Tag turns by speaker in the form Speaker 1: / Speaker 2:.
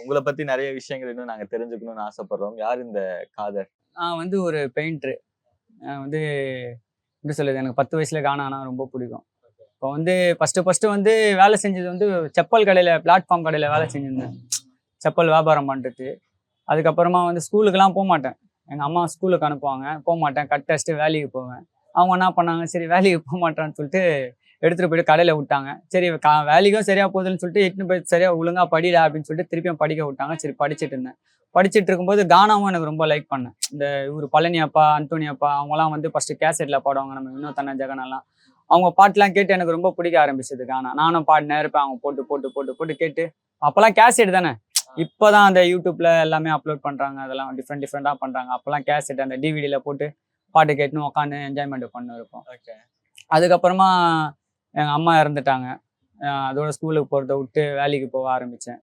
Speaker 1: உங்கள பத்தி நெறைய விஷயங்கள் இன்னும் நாங்க தெரிஞ்சுக்கணும்னு ஆசைப்படுறோம். யார் இந்த காதர்?
Speaker 2: நான் வந்து ஒரு பெயிண்டரு. வந்து எப்படி சொல்றது? எனக்கு 10 வயசுல கானா ஆனா ரொம்ப பிடிக்கும். இப்போ வந்து ஃபர்ஸ்ட்டு வந்து வேலை செஞ்சது வந்து செப்பல் கடையில, பிளாட்ஃபார்ம் கடையில வேலை செஞ்சிருந்தேன். செப்பல் வியாபாரம் பண்றது. அதுக்கப்புறமா வந்து ஸ்கூலுக்குலாம் போமாட்டேன். எங்க அம்மா ஸ்கூலுக்கு அனுப்புவாங்க. போமாட்டேன். கட் அடிச்சுட்டு வேலைக்கு போவேன். அவங்க என்ன பண்ணாங்க, சரி வேலைக்கு போமாட்டான்னு சொல்லிட்டு எடுத்துட்டு போயிட்டு கடையில விட்டாங்க. சரி வேலைக்கும் சரியா போகுதுன்னு சொல்லிட்டு இட்டுன்னு போய் சரியா ஒழுங்கா படிடா அப்படின்னு சொல்லிட்டு திருப்பியும் படிக்க விட்டாங்க. சரி படிச்சுட்டு இருந்தேன். படிச்சுட்டு இருக்கும்போது கானாவும் எனக்கு ரொம்ப லைக் பண்ணேன். இந்த இவரு பழனி அப்பா, அந்தோணி அப்பா அவங்கலாம் வந்து ஃபர்ஸ்ட்டு கேசெட்ல பாடுவாங்க. நம்ம வினோத் அண்ணன், ஜெகன் எல்லாம். அவங்க பாட்டுலாம் கேட்டு எனக்கு ரொம்ப பிடிக்க ஆரம்பிச்சது கானா. நானும் பாடினே இருப்பேன். அவங்க போட்டு போட்டு போட்டு போட்டு கேட்டு அப்பலாம் கேசெட் தானே. இப்பதான் அந்த யூடியூப்ல எல்லாமே அப்லோட் பண்றாங்க. அதெல்லாம் டிஃப்ரெண்டா பண்றாங்க. அப்பலாம் கேசெட் அந்த டிவிடில போட்டு பாட்டு கேட்டுன்னு உட்காந்து என்ஜாய்மெண்ட் பண்ணி இருப்போம்.
Speaker 1: ஓகே.
Speaker 2: அதுக்கப்புறமா எங்க அம்மா இறந்துட்டாங்க. அதோட ஸ்கூலுக்கு போறத விட்டு வேலைக்கு போக ஆரம்பிச்சேன்.